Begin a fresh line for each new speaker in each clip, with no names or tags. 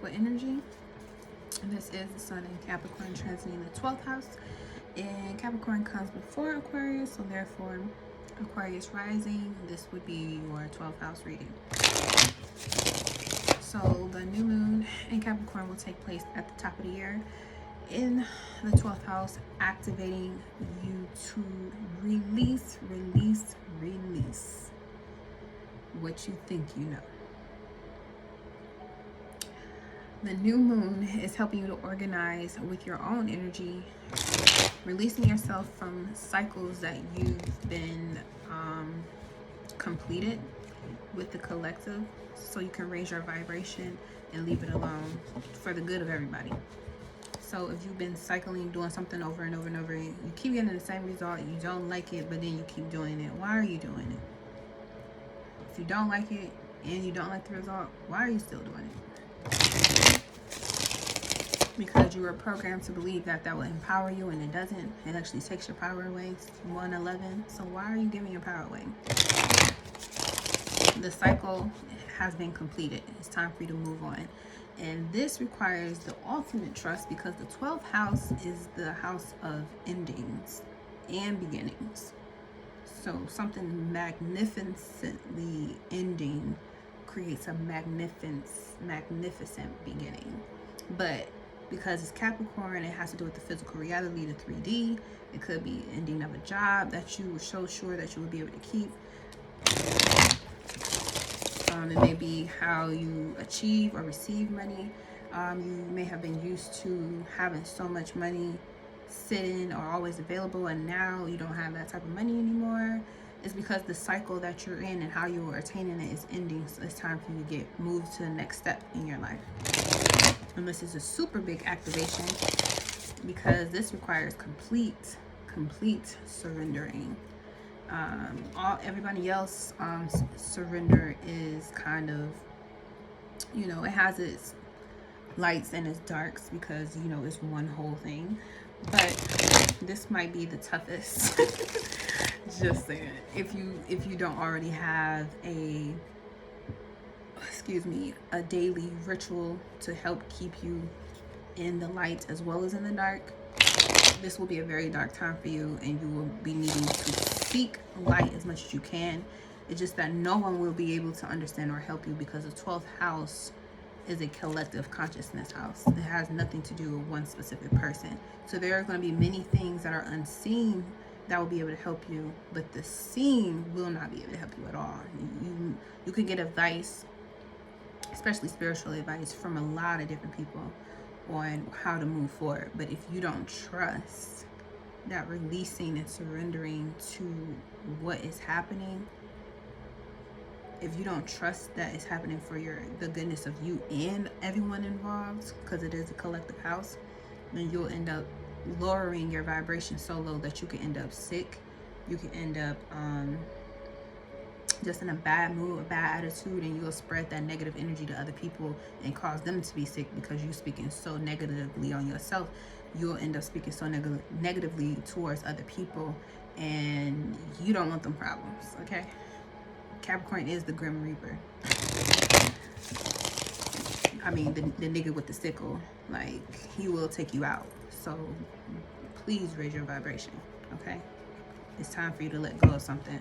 Aqua energy. And this is the Sun in Capricorn transiting the 12th house. And Capricorn comes before Aquarius, so therefore Aquarius rising, this would be your 12th house reading. So the new moon in Capricorn will take place at the top of the year in the 12th house, activating you to release what you think you know. The new moon is helping you to organize with your own energy, releasing yourself from cycles that you've been completed with the collective, so you can raise your vibration and leave it alone for the good of everybody. So if you've been cycling, doing something over and over and over, you keep getting the same result, you don't like it, but then you keep doing it. Why are you doing it? If you don't like it and you don't like the result, why are you still doing it? Because you were programmed to believe that that will empower you, and it doesn't. It actually takes your power away. It's 111. So why are you giving your power away? The cycle has been completed. It's time for you to move on. And this requires the ultimate trust, because the 12th house is the house of endings and beginnings. So something magnificently ending creates a magnificent beginning. But because it's Capricorn, it has to do with the physical reality, the 3D. It could be ending of a job that you were so sure that you would be able to keep. It may be how you achieve or receive money. You may have been used to having so much money sitting or always available, and now you don't have that type of money anymore. It's because the cycle that you're in and how you were attaining it is ending. So it's time for you to get moved to the next step in your life. And this is a super big activation, because this requires complete surrendering. Everybody else surrender is kind of, you know, it has its lights and its darks, because, you know, it's one whole thing. But this might be the toughest. Just saying, if you don't already have a daily ritual to help keep you in the light as well as in the dark, this will be a very dark time for you, and you will be needing to seek light as much as you can. It's just that no one will be able to understand or help you, because the 12th house is a collective consciousness house. It has nothing to do with one specific person. So there are going to be many things that are unseen that will be able to help you, but the seen will not be able to help you at all. You can get advice, especially spiritual advice, from a lot of different people on how to move forward. But if you don't trust that releasing and surrendering to what is happening, if you don't trust that it's happening for the goodness of you and everyone involved, because it is a collective house, then you'll end up lowering your vibration so low that you can end up sick. You can end up just in a bad mood, a bad attitude, and you'll spread that negative energy to other people and cause them to be sick, because you're speaking so negatively on yourself. You'll end up speaking so negatively towards other people, and you don't want them problems, okay? Capricorn is the Grim Reaper. I mean, the nigga with the sickle, like, he will take you out. So please raise your vibration, okay? It's time for you to let go of something,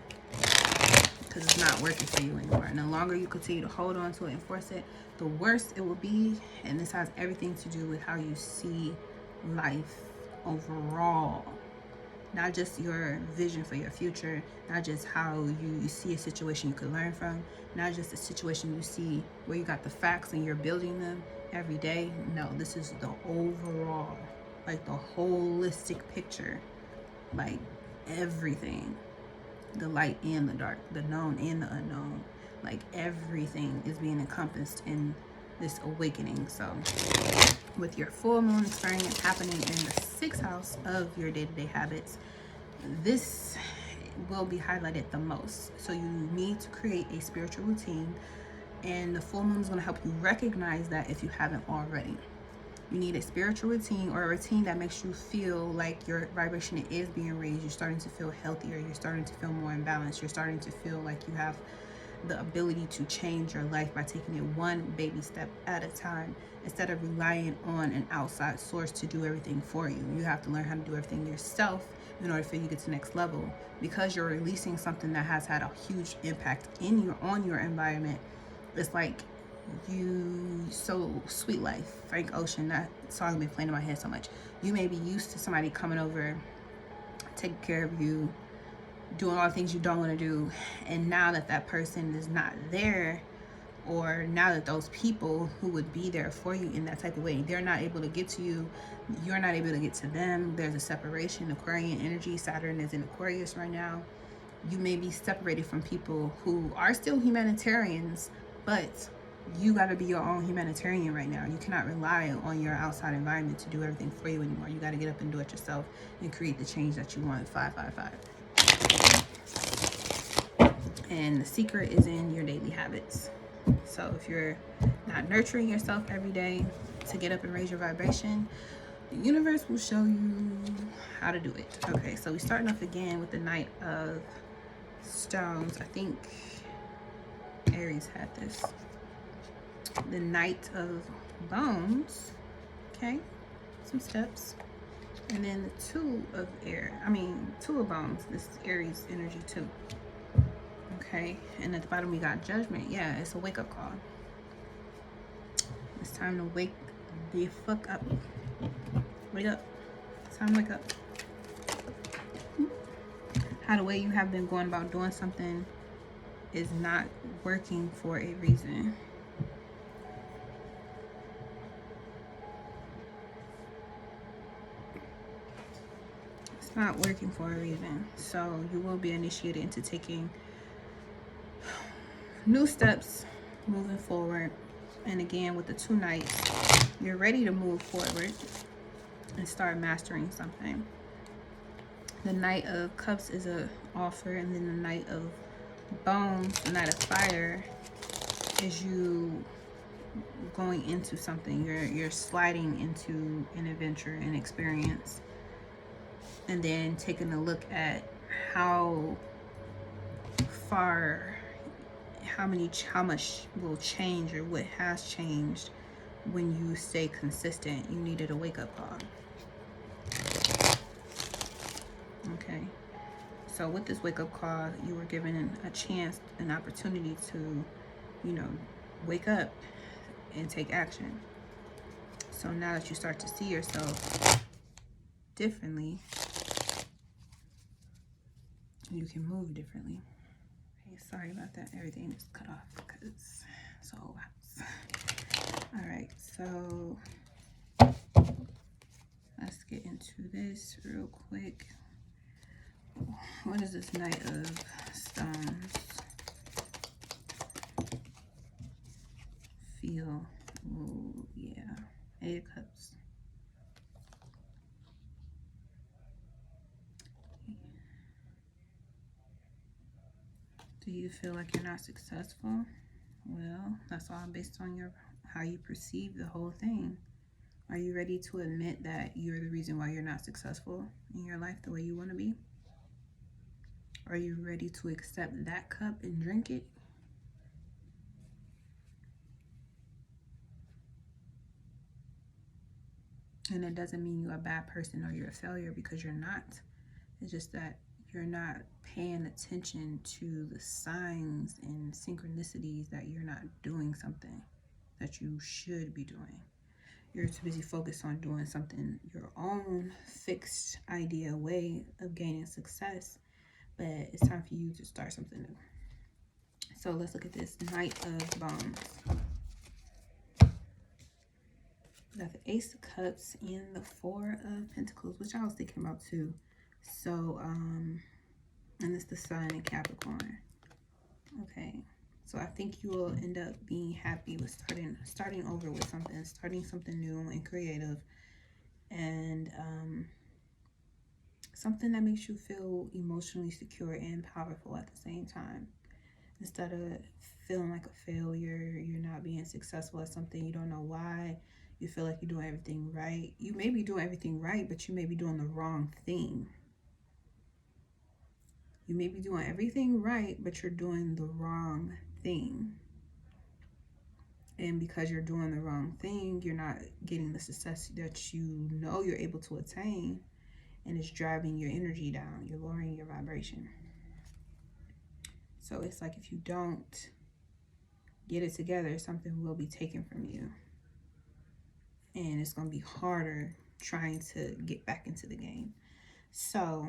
because it's not working for you anymore. And the longer you continue to hold on to it and force it, the worse it will be. And this has everything to do with how you see life overall. Not just your vision for your future, not just how you see a situation you could learn from, not just a situation you see where you got the facts and you're building them every day. No, this is the overall, like the holistic picture, like everything, the light and the dark, the known and the unknown, like everything is being encompassed in this awakening. So with your full moon experience happening in the 6th house of your day-to-day habits, this will be highlighted the most. So you need to create a spiritual routine, and the full moon is going to help you recognize that if you haven't already. You need a spiritual routine, or a routine that makes you feel like your vibration is being raised. You're starting to feel healthier. You're starting to feel more in balance. You're starting to feel like you have the ability to change your life by taking it one baby step at a time, instead of relying on an outside source to do everything for you. You have to learn how to do everything yourself in order for you to get to the next level, because you're releasing something that has had a huge impact on your environment. It's like Sweet Life, Frank Ocean, that song been playing in my head so much. You may be used to somebody coming over, taking care of you, doing all the things you don't want to do, and now that that person is not there, or now that those people who would be there for you in that type of way, they're not able to get to you, you're not able to get to them, there's a separation. Aquarian energy, Saturn is in Aquarius right now. You may be separated from people who are still humanitarians, but you got to be your own humanitarian right now. You cannot rely on your outside environment to do everything for you anymore. You got to get up and do it yourself and create the change that you want. 555. And the secret is in your daily habits. So if you're not nurturing yourself every day to get up and raise your vibration, the universe will show you how to do it. Okay, so we're starting off again with the Knight of Stones. I think Aries had this. The Knight of Bones. Okay, some steps. And then the Two of Bones. This is Aries energy too. Okay, and at the bottom we got Judgment. Yeah, it's a wake-up call. It's time to wake the fuck up. Wake up. It's time to wake up. How the way you have been going about doing something is not working for a reason. It's not working for a reason. So you will be initiated into taking new steps moving forward. And again, with the two knights, you're ready to move forward and start mastering something. The Knight of Cups is a offer, and then the Knight of Bones, the Knight of Fire, is you going into something. You're sliding into an adventure, an experience, and then taking a look at how much will change, or what has changed when you stay consistent. You needed a wake-up call. Okay, so with this wake-up call, you were given a chance, an opportunity to, wake up and take action. So now that you start to see yourself differently, you can move differently. Okay, sorry about that. Everything is cut off because it's a whole house. All right, so let's get into this real quick. What is this Knight of Stones? Feel. Oh, yeah. Eight of Cups. Do you feel like you're not successful? Well, that's all based on how you perceive the whole thing. Are you ready to admit that you're the reason why you're not successful in your life the way you want to be? Are you ready to accept that cup and drink it? And it doesn't mean you're a bad person or you're a failure, because you're not. It's just that you're not paying attention to the signs and synchronicities that you're not doing something that you should be doing. You're too busy focused on doing something your own fixed idea way of gaining success. But it's time for you to start something new. So let's look at this Knight of Bones. Got the Ace of Cups and the Four of Pentacles, which I was thinking about too. So, and it's the Sun in Capricorn. Okay, so I think you will end up being happy with starting over with something, starting something new and creative, and something that makes you feel emotionally secure and powerful at the same time. Instead of feeling like a failure, you're not being successful at something, you don't know why, you feel like you're doing everything right. You may be doing everything right, but you may be doing the wrong thing. You may be doing everything right, but you're doing the wrong thing. And because you're doing the wrong thing, you're not getting the success that you know you're able to attain, and it's driving your energy down. You're lowering your vibration. So it's like if you don't get it together, something will be taken from you. And it's going to be harder trying to get back into the game. So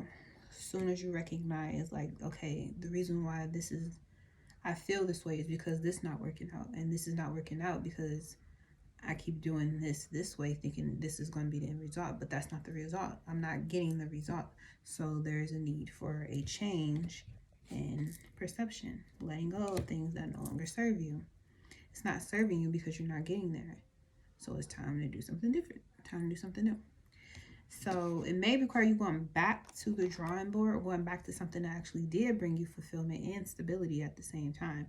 as soon as you recognize, like, okay, the reason why I feel this way is because this not working out, and this is not working out because I keep doing this way, thinking this is going to be the end result, but that's not the result. I'm not getting the result. So there's a need for a change in perception, letting go of things that no longer serve you. It's not serving you because you're not getting there. So it's time to do something different, time to do something new. So it may require you going back to the drawing board, or going back to something that actually did bring you fulfillment and stability at the same time.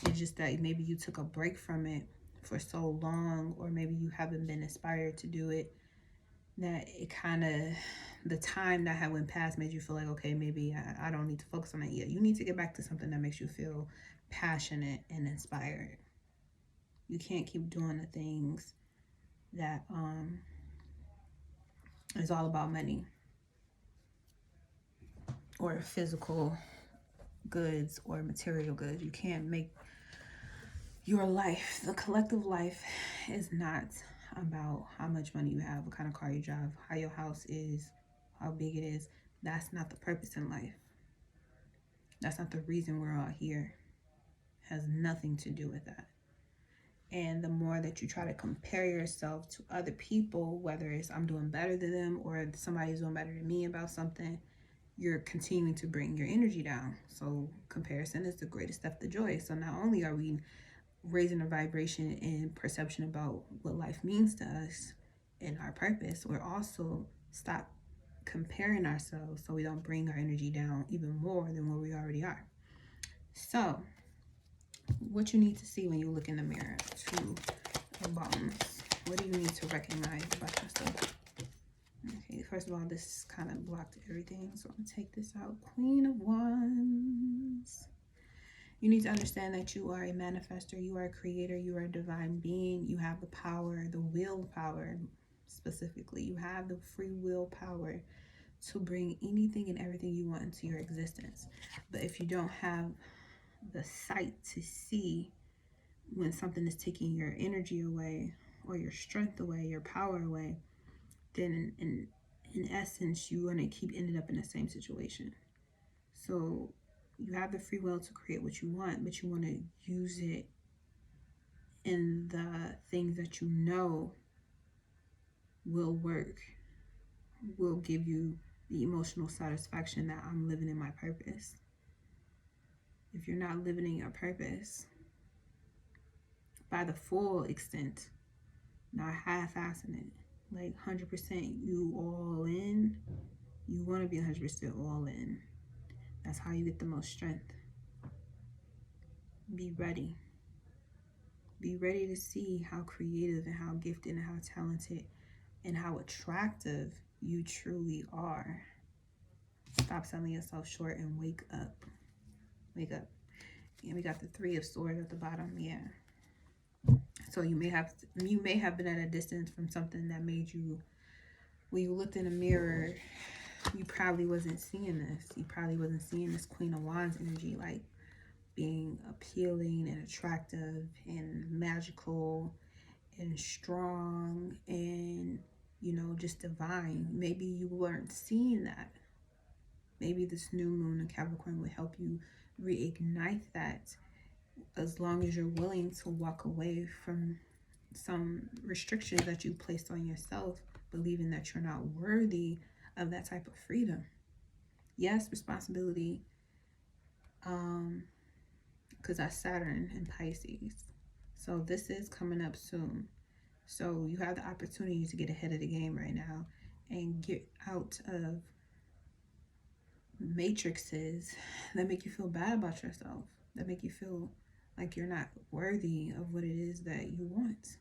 It's just that maybe you took a break from it for so long, or maybe you haven't been inspired to do it, that it kind of, the time that had went past made you feel like, okay, maybe I don't need to focus on that yet. You need to get back to something that makes you feel passionate and inspired. You can't keep doing the things that is all about money or physical goods or material goods. You can't make your life, the collective life, is not about how much money you have, what kind of car you drive, how your house is, how big it is. That's not the purpose in life. That's not the reason we're all here. It has nothing to do with that. And the more that you try to compare yourself to other people, whether it's I'm doing better than them or somebody's doing better than me about something, you're continuing to bring your energy down. So comparison is the greatest theft of joy. So not only are we raising a vibration and perception about what life means to us and our purpose, we're also stop comparing ourselves so we don't bring our energy down even more than where we already are. So what you need to see when you look in the mirror, two of Wands. What do you need to recognize about yourself? Okay, first of all, this kind of blocked everything, so I'm gonna take this out. Queen of Wands. You need to understand that you are a manifester, you are a creator, you are a divine being. You have the power, the willpower specifically. You have the free willpower to bring anything and everything you want into your existence. But if you don't have the sight to see when something is taking your energy away or your strength away, your power away, then in essence, you're going to keep ending up in the same situation. So you have the free will to create what you want, but you want to use it in the things that you know will work, will give you the emotional satisfaction that I'm living in my purpose. If you're not living in your purpose by the full extent, not half-assing it, like 100% you all in, you want to be 100% all in. That's how you get the most strength. Be ready. Be ready to see how creative and how gifted and how talented and how attractive you truly are. Stop selling yourself short and wake up. Wake up. And we got the Three of Swords at the bottom. Yeah. So you may have been at a distance from something that made you, when you looked in a mirror, you probably wasn't seeing this. You probably wasn't seeing this Queen of Wands energy, like being appealing and attractive and magical and strong and, you know, just divine. Maybe you weren't seeing that. Maybe this new moon in Capricorn would help you reignite that, as long as you're willing to walk away from some restrictions that you placed on yourself, believing that you're not worthy of that type of freedom. Yes, responsibility, because that's Saturn in Pisces. So this is coming up soon. So you have the opportunity to get ahead of the game right now and get out of matrices that make you feel bad about yourself, that make you feel like you're not worthy of what it is that you want.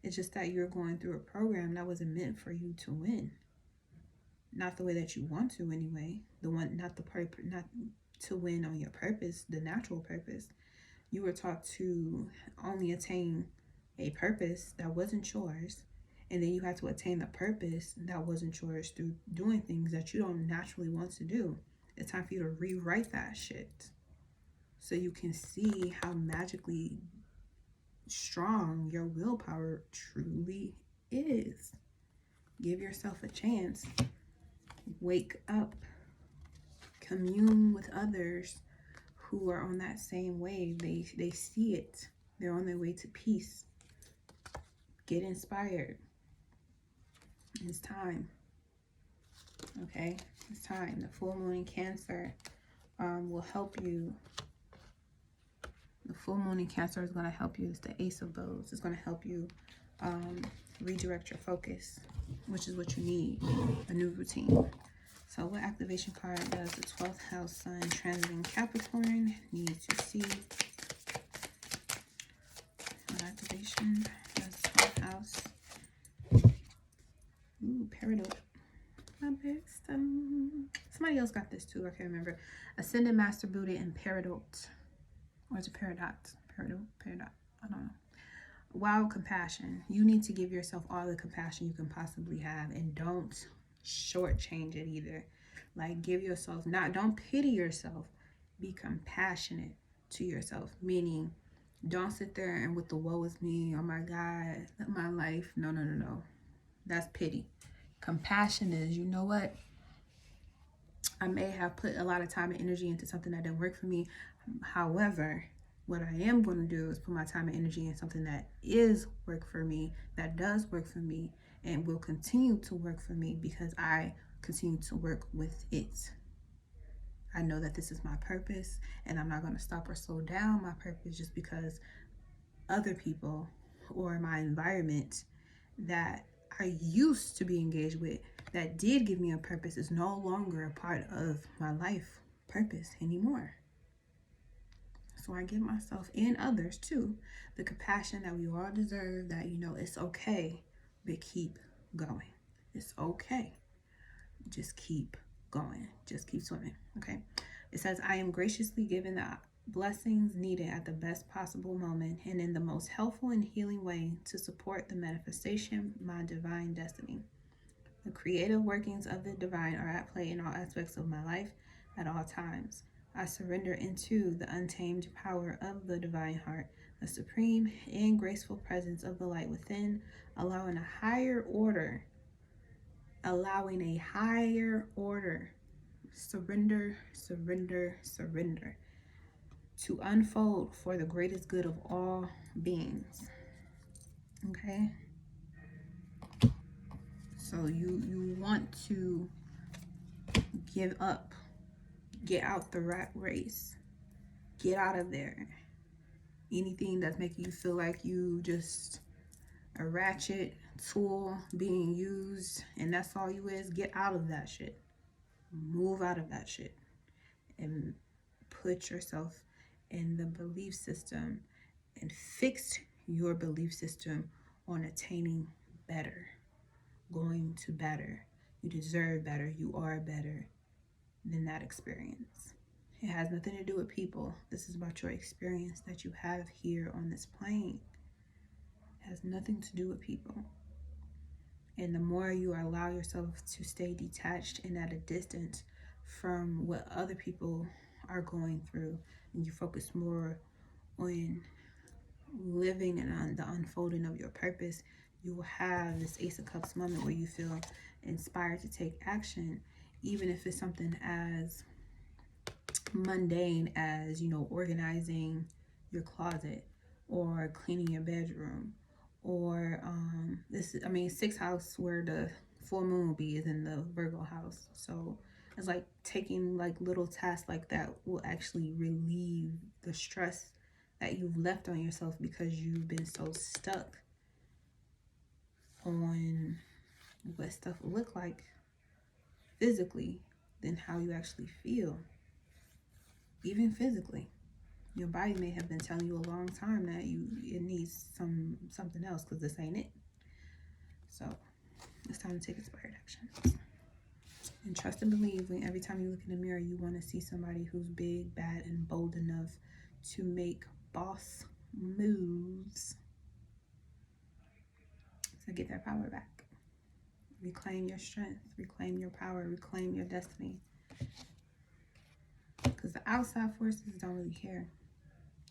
It's just that you're going through a program that wasn't meant for you to win. Not the way that you want to anyway. Not to win on your purpose, the natural purpose. You were taught to only attain a purpose that wasn't yours, and then you had to attain the purpose that wasn't yours through doing things that you don't naturally want to do. It's time for you to rewrite that shit so you can see how magically strong your willpower truly is. Give yourself a chance. Wake up. Commune with others who are on that same wave. They see it. They're on their way to peace. Get inspired. It's time. Okay? It's time. The full moon in Cancer will help you. The full moon in Cancer is going to help you. It's the Ace of Bows. It's going to help you redirect your focus, which is what you need. A new routine. So what activation card does the 12th house sun transiting Capricorn need to see? What activation does the 12th house? Ooh, Peridot. My best. Somebody else got this too. I can't remember. Ascended Master Buddha and Peridot. Or is it Peridot? Peridot? I don't know. Wild compassion. You need to give yourself all the compassion you can possibly have, and don't shortchange it either. Like, give yourself, don't pity yourself. Be compassionate to yourself. Meaning, don't sit there and with the woe is me, oh my God, my life. No. That's pity. Compassion is, you know what? I may have put a lot of time and energy into something that didn't work for me. However, what I am going to do is put my time and energy in something that is work for me, that does work for me, and will continue to work for me because I continue to work with it. I know that this is my purpose, and I'm not going to stop or slow down my purpose just because other people or my environment that I used to be engaged with that did give me a purpose is no longer a part of my life purpose anymore. So I give myself and others too the compassion that we all deserve, that, you know, it's okay, but keep going. It's okay. Just keep going. Just keep swimming. Okay. It says, I am graciously given the blessings needed at the best possible moment and in the most helpful and healing way to support the manifestation of my divine destiny. The creative workings of the divine are at play in all aspects of my life at all times. I surrender into the untamed power of the divine heart, the supreme and graceful presence of the light within, allowing a higher order. Surrender to unfold for the greatest good of all beings. Okay? So you want to give up. Get out the rat race. Get out of there. Anything that's making you feel like you just a ratchet tool being used and that's all you is, get out of that shit. Move out of that shit and put yourself in the belief system and fix your belief system on attaining better, going to better. You deserve better. You are better than that experience. It has nothing to do with people. This is about your experience that you have here on this plane. It has nothing to do with people. And the more you allow yourself to stay detached and at a distance from what other people are going through, and you focus more on living and on the unfolding of your purpose, you will have this Ace of Cups moment where you feel inspired to take action, even if it's something as mundane as, you know, organizing your closet or cleaning your bedroom, or sixth house where the full moon will be is in the Virgo house. So it's like taking like little tasks like that will actually relieve the stress that you've left on yourself because you've been so stuck on what stuff will look like physically than how you actually feel. Even physically, your body may have been telling you a long time that it needs something else because this ain't it. So it's time to take inspired action. And trust and believe when every time you look in the mirror, you want to see somebody who's big, bad, and bold enough to make boss moves to get that power back. Reclaim your strength, reclaim your power, reclaim your destiny. Because the outside forces don't really care.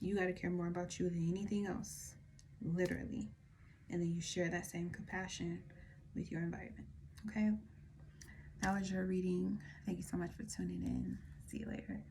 You got to care more about you than anything else, literally. And then you share that same compassion with your environment. Okay? That was your reading. Thank you so much for tuning in. See you later.